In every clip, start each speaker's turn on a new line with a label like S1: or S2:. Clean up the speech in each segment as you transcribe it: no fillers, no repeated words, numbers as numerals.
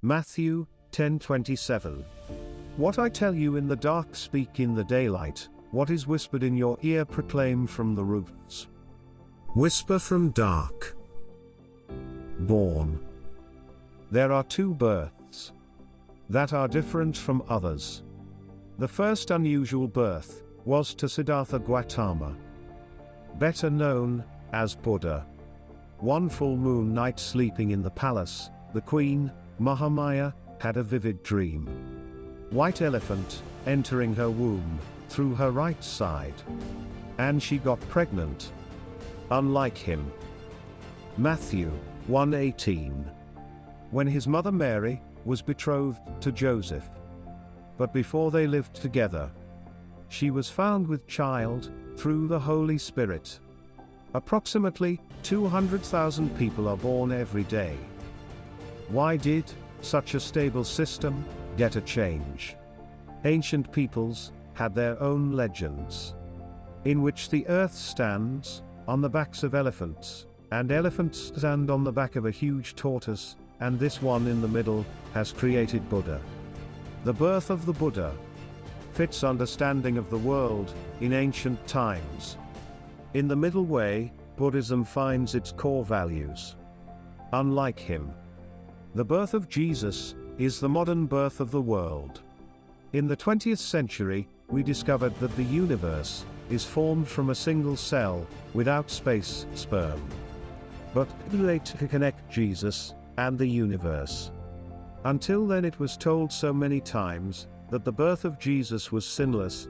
S1: Matthew 10:27. What I tell you in the dark speak in the daylight, what is whispered in your ear proclaim from the roofs.
S2: Whisper from dark. Born.
S1: There are two births that are different from others. The first unusual birth was to Siddhartha Gautama, better known as Buddha. One full moon night sleeping in the palace, the queen, Mahamaya, had a vivid dream. White elephant, entering her womb, through her right side. And she got pregnant. Unlike him. Matthew 1:18. When his mother Mary was betrothed to Joseph. But before they lived together, she was found with child, through the Holy Spirit. Approximately 200,000 people are born every day. Why did such a stable system get a change? Ancient peoples had their own legends, in which the earth stands on the backs of elephants, and elephants stand on the back of a huge tortoise, and this one in the middle has created Buddha. The birth of the Buddha fits understanding of the world in ancient times. In the middle way, Buddhism finds its core values. Unlike him, the birth of Jesus is the modern birth of the world. In the 20th century, we discovered that the universe is formed from a single cell, without space, sperm. But too late to connect Jesus and the universe. Until then it was told so many times that the birth of Jesus was sinless.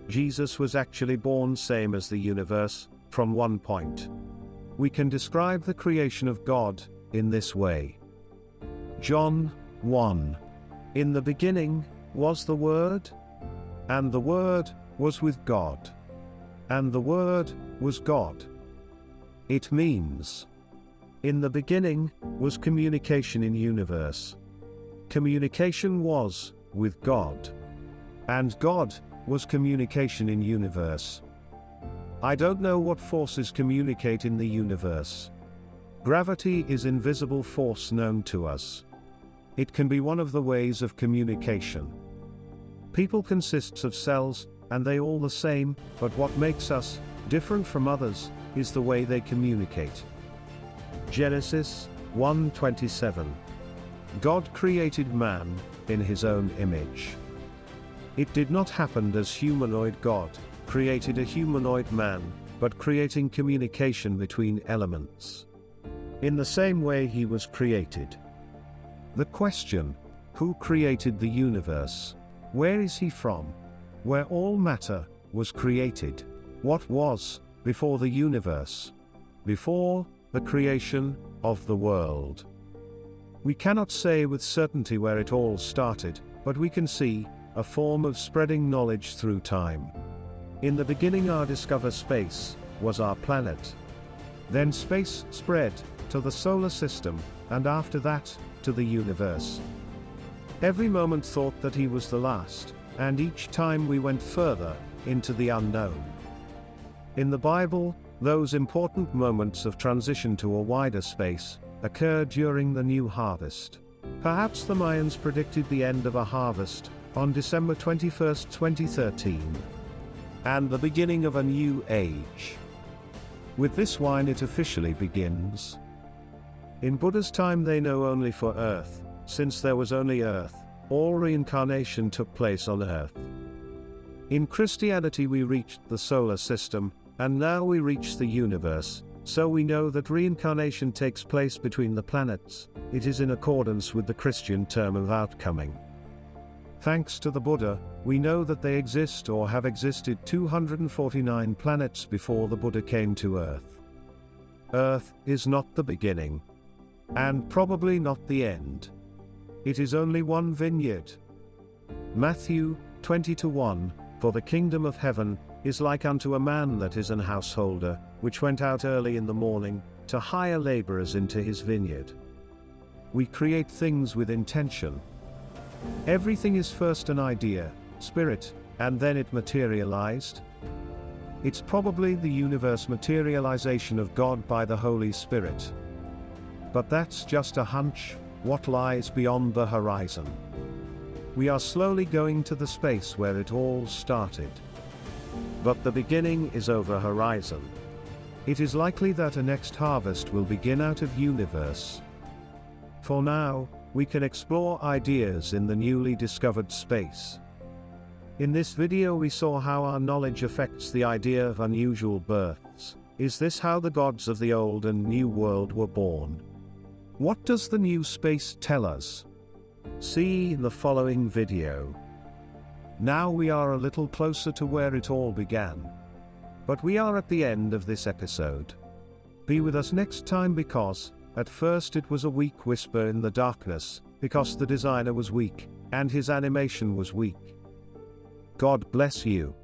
S1: Jesus was actually born same as the universe, from one point. We can describe the creation of God in this way. John 1. In the beginning was the Word, and the Word was with God, and the Word was God. It means, in the beginning was communication in universe. Communication was with God, and God was communication in universe. I don't know what forces communicate in the universe. Gravity is invisible force known to us. It can be one of the ways of communication. People consists of cells, and they all the same, but what makes us different from others is the way they communicate. Genesis 1:27. God created man in his own image. It did not happen as humanoid God created a humanoid man, but creating communication between elements. In the same way he was created. The question, who created the universe? Where is he from? Where all matter was created? What was before the universe? Before the creation of the world? We cannot say with certainty where it all started, but we can see a form of spreading knowledge through time. In the beginning our discover space was our planet. Then space spread to the solar system, and after that, to the universe. Every moment thought that he was the last, and each time we went further into the unknown. In the Bible, those important moments of transition to a wider space occurred during the new harvest. Perhaps the Mayans predicted the end of a harvest on December 21, 2013, and the beginning of a new age. With this wine it officially begins. In Buddha's time they know only for Earth, since there was only Earth, all reincarnation took place on Earth. In Christianity we reached the solar system, and now we reach the universe, so we know that reincarnation takes place between the planets. It is in accordance with the Christian term of outcoming. Thanks to the Buddha, we know that they exist or have existed 249 planets before the Buddha came to Earth. Earth is not the beginning. And probably not the end. It is only one vineyard. Matthew 20:1, For the kingdom of heaven is like unto a man that is an householder, which went out early in the morning, to hire laborers into his vineyard. We create things with intention. Everything is first an idea, spirit, and then it materialized. It's probably the universe materialization of God by the Holy Spirit. But that's just a hunch, what lies beyond the horizon. We are slowly going to the space where it all started. But the beginning is over horizon. It is likely that a next harvest will begin out of universe. For now, we can explore ideas in the newly discovered space. In this video we saw how our knowledge affects the idea of unusual births. Is this how the gods of the old and new world were born? What does the new space tell us? See in the following video. Now we are a little closer to where it all began. But we are at the end of this episode. Be with us next time because, at first it was a weak whisper in the darkness, because the designer was weak, and his animation was weak. God bless you.